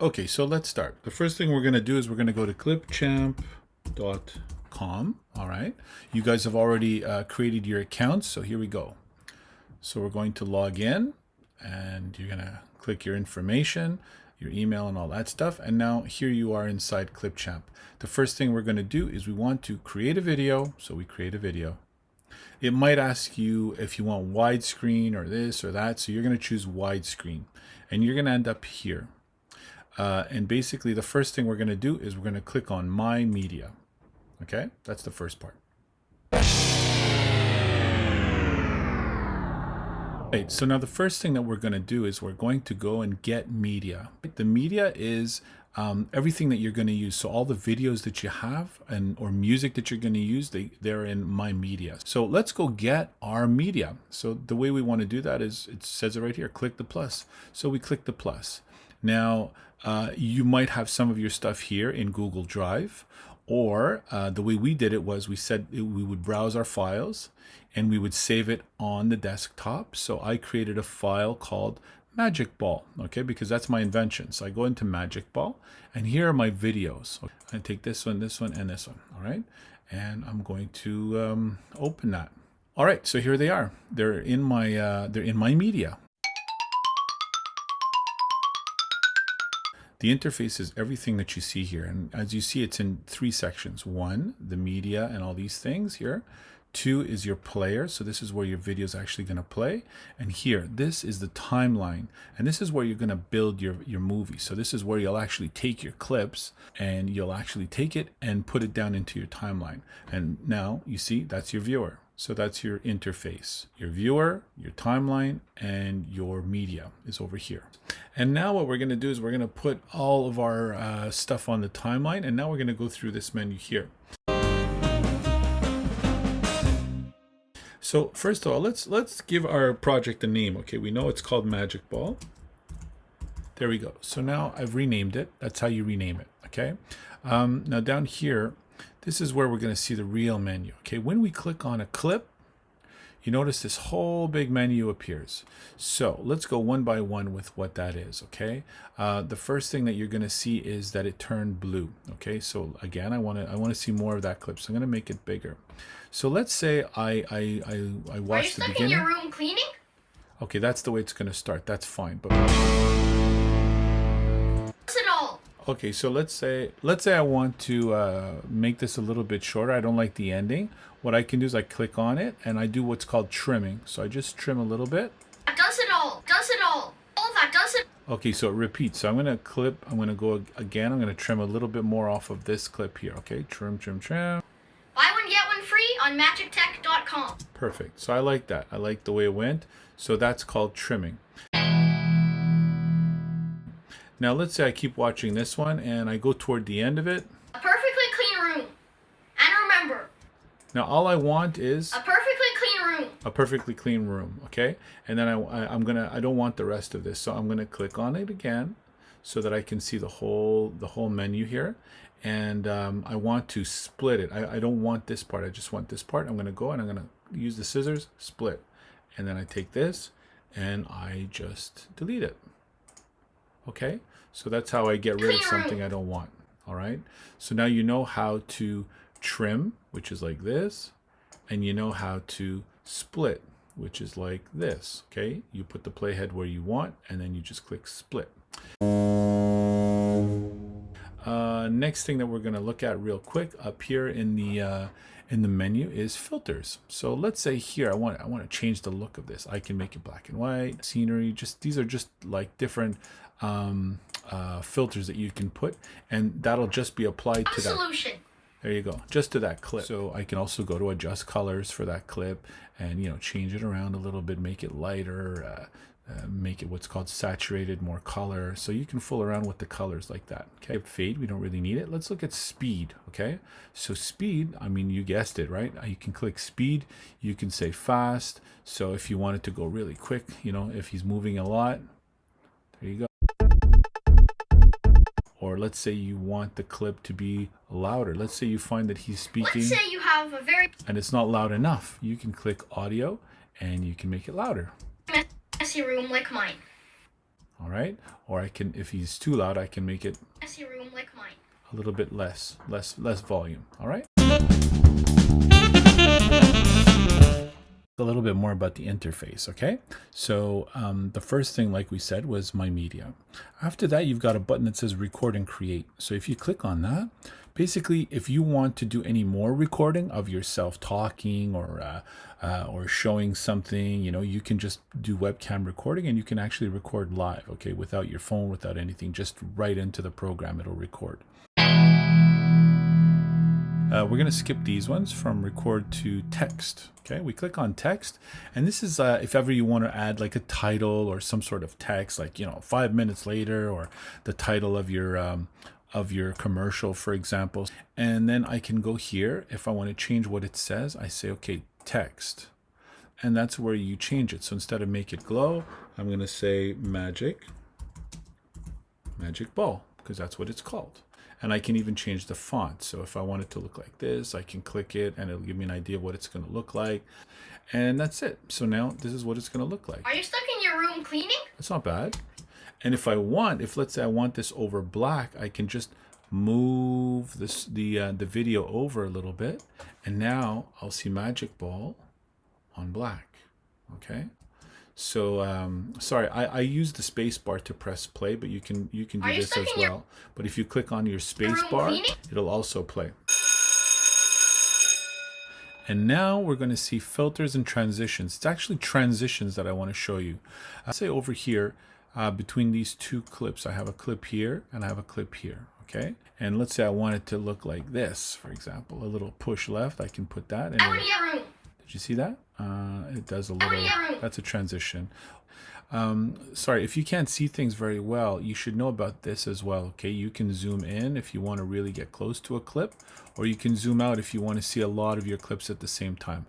Okay, so let's start. The first thing we're going to do is we're going to go to clipchamp.com. All right. You guys have already created your accounts, so here we go. So we're going to log in, and you're going to click your information, your email and all that stuff. And now here you are inside CLIPCHAMP. The first thing we're going to do is we want to create a video. So we create a video. It might ask you if you want widescreen or this or that. So you're going to choose widescreen, and you're going to end up here. And basically the first thing we're going to do is we're going to click on My Media. Okay, that's the first part. Right, so now the first thing that we're going to do is we're going to go and get media. The media is everything that you're going to use. So all the videos that you have or music that you're going to use, they're in My Media. So let's go get our media. So the way we want to do that is, it says it right here, click the plus. So we click the plus. Now, you might have some of your stuff here in Google Drive, or the way we did it was we said we would browse our files and we would save it on the desktop. So I created a file called Magic Ball, okay, because that's my invention. So I go into Magic Ball, and here are my videos. I take this one, and this one, all right? And I'm going to open that. All right, so here they are. They're in my media. The interface is everything that you see here. And as you see, it's in 3 sections. 1, the media and all these things here. 2 is your player. So this is where your video is actually going to play. And here, this is the timeline. And this is where you're going to build your movie. So this is where you'll actually take your clips and you'll actually take it and put it down into your timeline. And now you see, that's your viewer. So that's your interface. Your viewer, your timeline, and your media is over here. And now what we're going to do is we're going to put all of our stuff on the timeline. And now we're going to go through this menu here. So first of all, let's give our project a name. Okay, we know it's called Magic Ball. There we go. So now I've renamed it. That's how you rename it. Okay. Now down here, this is where we're going to see the real menu. Okay, when we click on a clip, you notice this whole big menu appears. So let's go one by one with what that is. Okay, the first thing that you're going to see is that it turned blue. Okay, so again, I want to see more of that clip, so I'm going to make it bigger. So let's say I watched the beginning. Are you stuck in your room cleaning? Okay, that's the way it's going to start. That's fine. But okay, so let's say I want to make this a little bit shorter. I don't like the ending. What I can do is I click on it and I do what's called trimming. So I just trim a little bit. That does it all. Does it all. All that does it. Okay, so it repeats. So I'm going to clip. I'm going to go again. I'm going to trim a little bit more off of this clip here. Okay, trim, trim, trim. Buy one, get one free on magictech.com. Perfect. So I like that. I like the way it went. So that's called trimming. Now let's say I keep watching this one and I go toward the end of it. A perfectly clean room. And remember. Now all I want is a perfectly clean room. A perfectly clean room, okay? And then I don't want the rest of this, so I'm gonna click on it again so that I can see the whole menu here. And I want to split it. I don't want this part. I just want this part. I'm gonna go and I'm gonna use the scissors, split, and then I take this and I just delete it. Okay, so that's how I get rid of something I don't want. All right, so now you know how to trim, which is like this, and you know how to split, which is like this. Okay, you put the playhead where you want and then you just click split. Next thing that we're going to look at real quick up here in the menu is filters. So let's say here I want to change the look of this. I can make it black and white, scenery. These are just like different filters that you can put, and that'll just be applied to that. There you go, just to that clip. So I can also go to adjust colors for that clip and change it around a little bit, make it lighter, make it what's called saturated, more color. So you can fool around with the colors like that. Okay, fade, we don't really need it. Let's look at speed. Okay, so speed, I mean, you guessed it, right? You can click speed, you can say fast. So if you want it to go really quick, if he's moving a lot, there you go. Or let's say you want the clip to be louder. Let's say you find that he's speaking. Let's say you have a and it's not loud enough. You can click audio and you can make it louder. Messy room like mine. All right. Or I can, if he's too loud, I can make it messy room like mine. a little bit less volume. All right. A little bit more about the interface. Okay. So the first thing, like we said, was My Media. After that, you've got a button that says Record and Create. So if you click on that, basically, if you want to do any more recording of yourself talking or showing something, you can just do webcam recording, and you can actually record live, okay, without your phone, without anything, just right into the program, it'll record. We're going to skip these ones from record to text. Okay, we click on text, and this is if ever you want to add like a title or some sort of text, like 5 minutes later, or the title of your commercial, for example. And then I can go here. If I want to change what it says, I say, okay, text. And that's where you change it. So instead of make it glow, I'm going to say magic ball, because that's what it's called. And I can even change the font. So if I want it to look like this, I can click it and it'll give me an idea of what it's going to look like. And that's it. So now this is what it's going to look like. Are you stuck in your room cleaning? That's not bad. And if let's say I want this over black, I can just move the video over a little bit, and now I'll see magic ball on black. Okay. So sorry, I use the space bar to press play, but you can do this as well. But if you click on your space bar, it'll also play. And now we're going to see filters and transitions. It's actually transitions that I want to show you. I'll say over here, between these two clips, I have a clip here and I have a clip here. Okay. And let's say I want it to look like this, for example, a little push left. I can put that in. Did you see that? It does a little, that's a transition. Sorry, if you can't see things very well, you should know about this as well. Okay, you can zoom in if you want to really get close to a clip, or you can zoom out if you want to see a lot of your clips at the same time.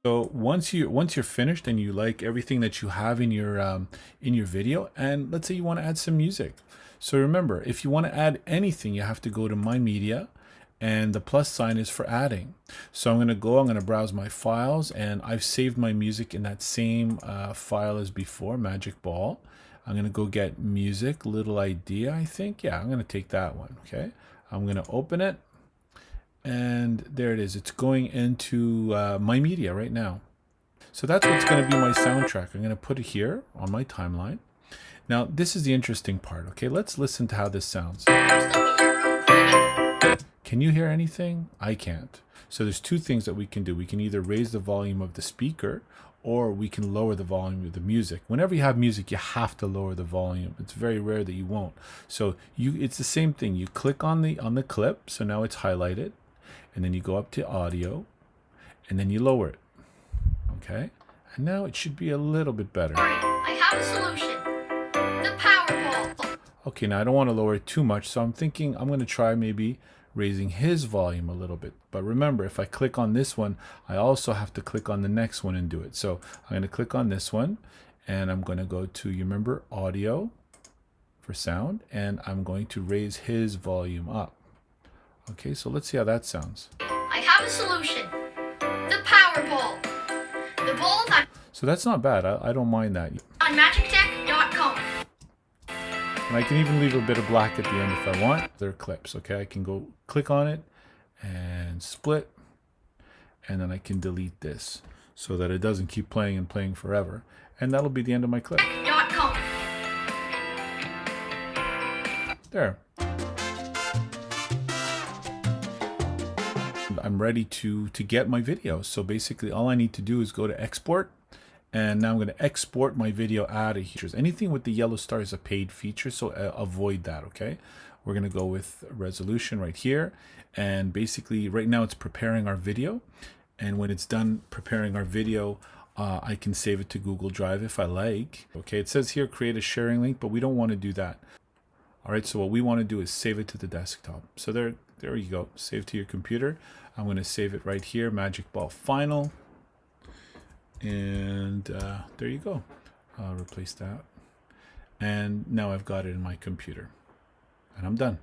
So once you're finished and you like everything that you have in your video, and let's say you want to add some music. So remember, if you want to add anything, you have to go to My Media, and the plus sign is for adding. So I'm going to browse my files, and I've saved my music in that same file as before, Magic Ball. I'm going to go get music, Little Idea, I think. Yeah, I'm going to take that one. Okay. I'm going to open it, and there it is. It's going into My Media right now. So that's what's going to be my soundtrack. I'm going to put it here on my timeline. Now, this is the interesting part. Okay, let's listen to how this sounds. Can you hear anything? I can't. So there's two things that we can do. We can either raise the volume of the speaker, or we can lower the volume of the music. Whenever you have music, you have to lower the volume. It's very rare that you won't. So it's the same thing. You click on the clip, so now it's highlighted, and then you go up to audio, and then you lower it. Okay? And now it should be a little bit better. I have a solution. The Powerball. Okay, now I don't want to lower it too much, so I'm thinking I'm going to try maybe raising his volume a little bit. But remember, if I click on this one, I also have to click on the next one and do it. So I'm going to click on this one, and I'm going to go to, you remember, audio for sound, and I'm going to raise his volume up. Okay, so let's see how that sounds. I have a solution. The Powerball. The ball that... So that's not bad. I don't mind that. On magictech.com. And I can even leave a bit of black at the end if I want. They're clips, okay? I can go click on it and split, and then I can delete this so that it doesn't keep playing and playing forever. And that'll be the end of my clip. There. I'm ready to get my video. So basically all I need to do is go to export. And now I'm going to export my video out of here. Anything with the yellow star is a paid feature, so avoid that, okay? We're going to go with resolution right here. And basically, right now it's preparing our video. And when it's done preparing our video, I can save it to Google Drive if I like. Okay, it says here, create a sharing link, but we don't want to do that. All right, so what we want to do is save it to the desktop. So there you go, save to your computer. I'm going to save it right here, Magic Ball Final. And there you go. I'll replace that. And now I've got it in my computer. And I'm done.